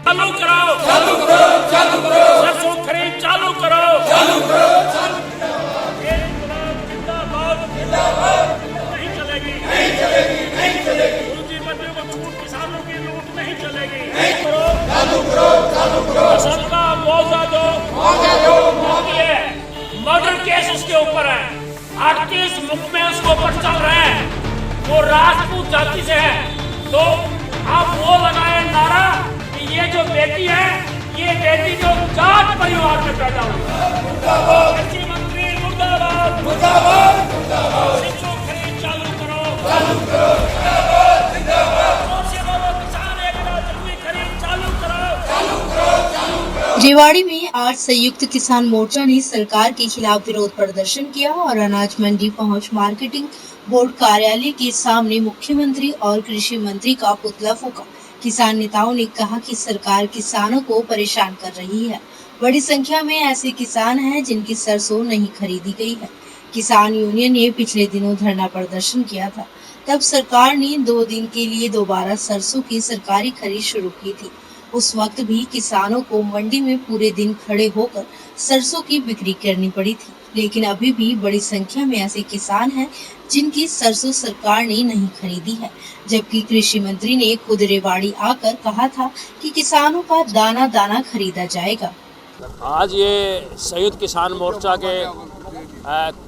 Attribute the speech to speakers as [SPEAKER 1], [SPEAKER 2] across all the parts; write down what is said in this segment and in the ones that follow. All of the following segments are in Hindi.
[SPEAKER 1] चालू कराओ, चालू करो, चालू करो, सरसों खरीद चालू करो, चालू करो, चालू जिंदाबाद, जिंदाबाद, नहीं चलेगी, नहीं चलेगी, नहीं चलेगी, पूंजीपतियों को छूट, किसानों की लूट नहीं चलेगी, नहीं करो, चालू करो, चालू करो, फसल का मुआवजा दो, मुआवजा दो, मर्डर केस उसके ऊपर है, 38 मुकदमे उसके ऊपर चल रहे हैं, वो राजपूत जाति से है, तो आप वो लगाए नारा कि ये जो बेटी है, ये बेटी जो जाट परिवार में पैदा हुई है, कृषि मंत्री मुर्दाबाद, मुर्दाबाद, मुर्दाबाद, शिक्षकों खरीद चालू करो, चालू करो, जिंदाबाद, जिंदाबाद, किसान एकता जरूरी खरीद चालू करो, चालू करो, चालू करो।
[SPEAKER 2] रेवाड़ी में आज संयुक्त किसान मोर्चा ने सरकार के खिलाफ विरोध प्रदर्शन किया और अनाज मंडी पहुंच मार्केटिंग बोर्ड कार्यालय के सामने मुख्यमंत्री और कृषि मंत्री का पुतला फूंका। किसान नेताओं ने कहा कि सरकार किसानों को परेशान कर रही है। बड़ी संख्या में ऐसे किसान हैं जिनकी सरसों नहीं खरीदी गई है। किसान यूनियन ने पिछले दिनों धरना प्रदर्शन किया था, तब सरकार ने 2 दिन के लिए दोबारा सरसों की सरकारी खरीद शुरू की थी। उस वक्त भी किसानों को मंडी में पूरे दिन खड़े होकर सरसों की बिक्री करनी पड़ी थी, लेकिन अभी भी बड़ी संख्या में ऐसे किसान हैं जिनकी सरसों सरकार ने नहीं खरीदी है, जबकि कृषि मंत्री ने खुद रेवाड़ी आकर कहा था कि किसानों का दाना दाना खरीदा जाएगा।
[SPEAKER 1] आज ये संयुक्त किसान मोर्चा के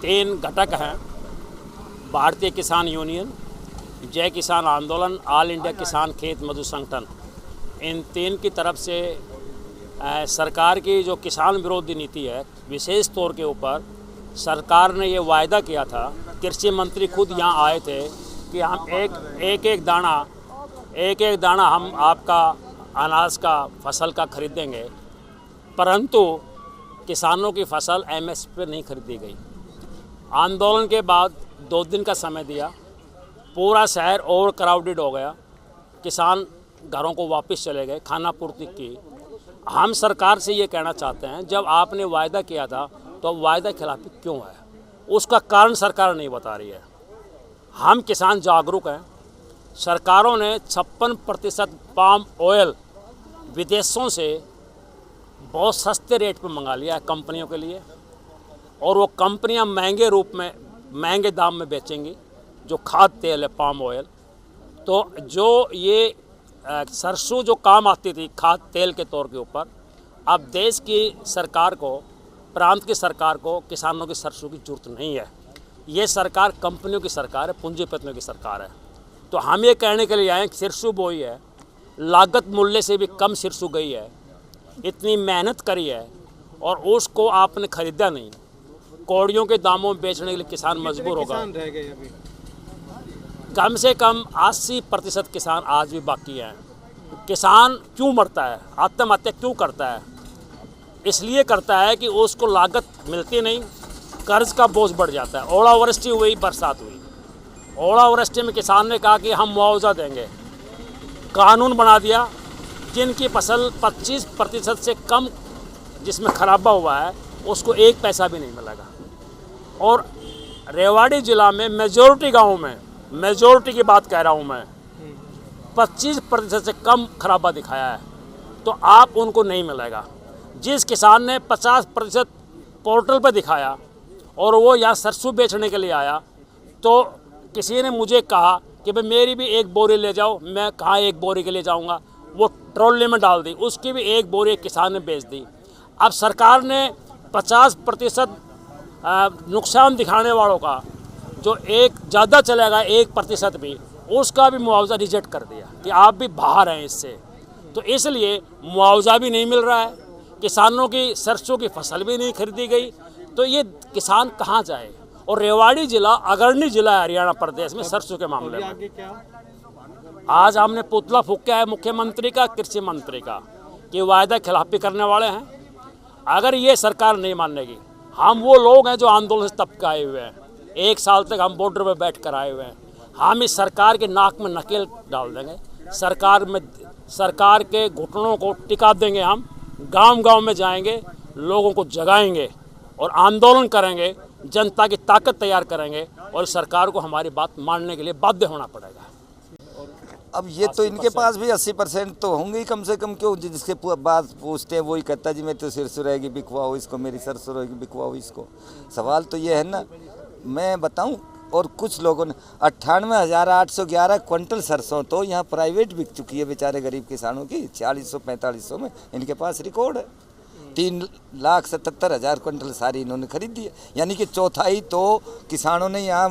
[SPEAKER 1] 3 घटक हैं, भारतीय किसान यूनियन, जय किसान आंदोलन, ऑल इंडिया किसान खेत मजदूर संगठन, इन 3 की तरफ से सरकार की जो किसान विरोधी नीति है, विशेष तौर के ऊपर सरकार ने ये वायदा किया था, कृषि मंत्री खुद यहाँ आए थे कि हम एक एक दाना हम आपका अनाज का फसल का खरीदेंगे, परंतु किसानों की फसल एमएसपी पे नहीं खरीदी गई। आंदोलन के बाद 2 दिन का समय दिया, पूरा शहर ओवर क्राउडेड हो गया, किसान घरों को वापस चले गए, खाना पूर्ति की। हम सरकार से ये कहना चाहते हैं, जब आपने वायदा किया था तो वायदा खिलाफी क्यों है, उसका कारण सरकार नहीं बता रही है। हम किसान जागरूक हैं। सरकारों ने 56% पाम ऑयल विदेशों से बहुत सस्ते रेट पर मंगा लिया है कंपनियों के लिए, और वो कंपनियां महंगे दाम में बेचेंगी जो खाद्य तेल है, पाम ऑयल। तो जो ये सरसों जो काम आती थी खाद्य तेल के तौर के ऊपर, अब देश की सरकार को, प्रांत की सरकार को किसानों की सरसों की जरूरत नहीं है। ये सरकार कंपनियों की सरकार है, पूंजीपतियों की सरकार है। तो हम ये कहने के लिए आए कि सरसों बोई है, लागत मूल्य से भी कम सरसों गई है, इतनी मेहनत करी है और उसको आपने खरीदा नहीं, कौड़ियों के दामों में बेचने के लिए किसान मजबूर होगा। कम से कम 80% किसान आज भी बाकी हैं। किसान क्यों मरता है, आत्महत्या क्यों करता है? इसलिए करता है कि उसको लागत मिलती नहीं, कर्ज का बोझ बढ़ जाता है। ओलावृष्टि हुई, बरसात हुई, ओलावृष्टि में किसान ने कहा कि हम मुआवजा देंगे, कानून बना दिया, जिनकी फसल 25% से कम जिसमें खराबा हुआ है उसको 1 पैसा भी नहीं मिलेगा। और रेवाड़ी ज़िला में मेजॉरिटी गाँव में, मेजॉरिटी की बात कह रहा हूँ मैं, 25% से कम खराबा दिखाया है, तो आप उनको नहीं मिलेगा। जिस किसान ने 50% पोर्टल पर दिखाया और वो यहाँ सरसों बेचने के लिए आया, तो किसी ने मुझे कहा कि भाई मेरी भी 1 बोरी ले जाओ। मैं कहाँ 1 बोरी के लिए जाऊँगा, वो ट्रॉली में डाल दी, उसकी भी 1 बोरी किसान ने बेच दी। अब सरकार ने 50% नुकसान दिखाने वालों का, जो एक ज़्यादा चलेगा 1% भी, उसका भी मुआवजा रिजेक्ट कर दिया कि आप भी बाहर हैं इससे। तो इसलिए मुआवजा भी नहीं मिल रहा है, किसानों की सरसों की फसल भी नहीं खरीदी गई, तो ये किसान कहाँ जाए। और रेवाड़ी ज़िला अग्रणी ज़िला है हरियाणा प्रदेश में सरसों के मामले में। आज हमने पुतला फूंका है मुख्यमंत्री का, कृषि मंत्री का, कि वायदा खिलाफी करने वाले हैं। अगर ये सरकार नहीं मानेगी, हम वो लोग हैं जो आंदोलन से तब के आए हुए हैं, 1 साल तक हम बॉर्डर पर बैठ कर आए हुए हैं। हम इस सरकार के नाक में नकेल डाल देंगे, सरकार के घुटनों को टिका देंगे। हम गांव-गांव में जाएंगे, लोगों को जगाएंगे और आंदोलन करेंगे, जनता की ताकत तैयार करेंगे और सरकार को हमारी बात मानने के लिए बाध्य होना पड़ेगा।
[SPEAKER 3] अब ये तो इनके पास भी 80% तो होंगे ही कम से कम, क्यों जिसके बात पूछते हैं वही कहता जी मैं तो सिरसों रहेगी बिकवाओ इसको, मेरी सरसों रहेगी बिकवाओ इसको। सवाल तो ये है ना, मैं बताऊं, और कुछ लोगों ने 98,811 क्विंटल सरसों तो यहाँ प्राइवेट बिक चुकी है बेचारे गरीब किसानों की, 4600-4500 में इनके पास रिकॉर्ड है। 3,77,000 क्विंटल सारी इन्होंने खरीद दी है, यानी कि चौथाई तो किसानों ने यहाँ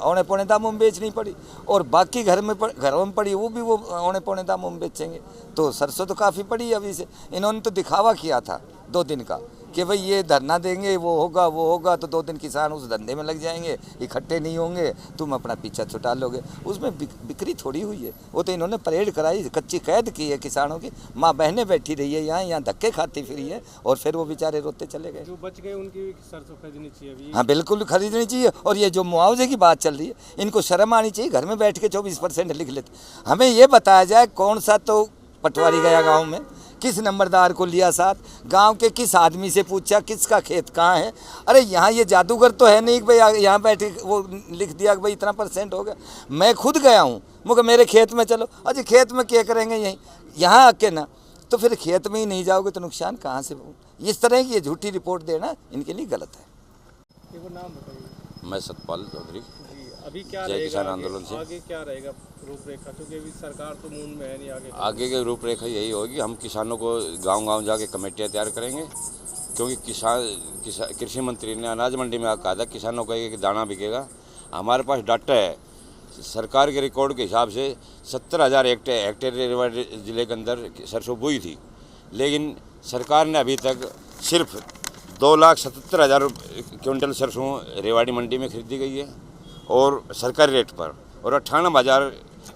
[SPEAKER 3] औने पौने दामों में बेचनी पड़ी, और बाकी घरों में पड़ी वो भी वो औने पौने दामों में बेचेंगे। तो सरसों तो काफ़ी पड़ी है अभी से। इन्होंने तो दिखावा किया था 2 दिन का कि भाई ये धरना देंगे, वो होगा, तो 2 दिन किसान उस धंधे में लग जाएंगे, इकट्ठे नहीं होंगे, तुम अपना पीछा छुटा लोगे। उसमें बिक्री थोड़ी हुई है, वो तो इन्होंने परेड कराई, कच्ची कैद की है किसानों की। माँ बहनें बैठी रही है यहाँ धक्के खाती फिरी है, और फिर वो बेचारे रोते चले गए।
[SPEAKER 4] जो बच गए उनकी सरसों खरीदनी चाहिए अभी।
[SPEAKER 3] हाँ बिल्कुल खरीदनी चाहिए। और ये जो मुआवजे की बात चल रही है, इनको शर्म आनी चाहिए, घर में बैठ के 24% लिख लेते। हमें ये बताया जाए कौन सा तो पटवारी गया गाँव में, किस नंबरदार को लिया साथ, गांव के किस आदमी से पूछा किसका खेत कहाँ है। अरे यहाँ ये जादूगर तो है नहीं कि भाई यहाँ बैठे वो लिख दिया कि भाई इतना % हो गया। मैं खुद गया हूँ, मुझे मेरे खेत में चलो, अजी खेत में क्या करेंगे, यहीं यहाँ आके ना, तो फिर खेत में ही नहीं जाओगे तो नुकसान कहाँ से हो। इस तरह की ये झूठी रिपोर्ट देना इनके लिए गलत है।
[SPEAKER 4] एक नाम बताइए।
[SPEAKER 5] मैं सतपाल चौधरी,
[SPEAKER 4] अभी क्या
[SPEAKER 5] जय
[SPEAKER 4] रहेगा
[SPEAKER 5] किसान आंदोलन से।
[SPEAKER 4] आगे क्या रहेगा रूपरेखा, क्योंकि अभी सरकार तो मूड में है नहीं।
[SPEAKER 5] आगे की रूपरेखा यही होगी, हम किसानों को गांव-गांव जाके कमेटियां तैयार करेंगे, क्योंकि कृषि मंत्री ने अनाज मंडी में कहा था किसानों का एक दाना बिकेगा। हमारे पास डाटा है, सरकार के रिकॉर्ड के हिसाब से 70,000 हेक्टेयर रेवाड़ी जिले के अंदर सरसों बोई थी, लेकिन सरकार ने अभी तक सिर्फ 2,77,000 क्विंटल सरसों रेवाड़ी मंडी में खरीदी गई है और सरकारी रेट पर, और 98,000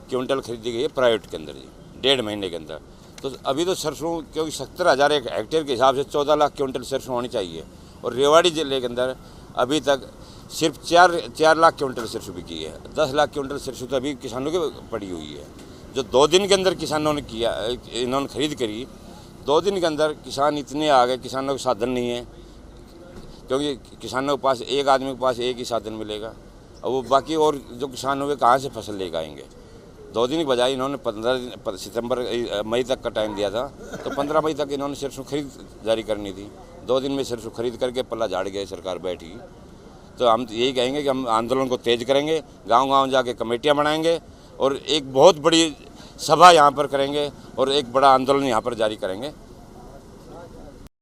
[SPEAKER 5] क्विंटल खरीदी गई है प्राइवेट के अंदर जी 1.5 महीने के अंदर। तो अभी तो सरसों, क्योंकि 70,000 हेक्टेयर के हिसाब से 14 लाख क्विंटल सरसों होनी चाहिए, और रेवाड़ी जिले के अंदर अभी तक सिर्फ 4 लाख क्विंटल सरसों बिकी है। 10 लाख क्विंटल सरसों तो अभी किसानों की पड़ी हुई है, जो 2 दिन के अंदर किसानों ने किया, इन्होंने खरीद करी। 2 दिन के अंदर किसान इतने आ गए, किसानों को साधन नहीं है, क्योंकि किसानों के पास एक आदमी के पास एक ही साधन मिलेगा, और वो बाकी और जो किसान हुए कहाँ से फसल लेकर आएंगे। 2 दिन की बजाय इन्होंने 15 मई तक का टाइम दिया था, तो 15 मई तक इन्होंने सरसों खरीद जारी करनी थी। 2 दिन में सरसों खरीद करके पल्ला झाड़ गए, सरकार बैठी। तो हम यही कहेंगे कि हम आंदोलन को तेज करेंगे, गांव-गांव जाके कमेटियां बनाएंगे, और एक बहुत बड़ी सभा यहाँ पर करेंगे, और एक बड़ा आंदोलन यहाँ पर जारी करेंगे।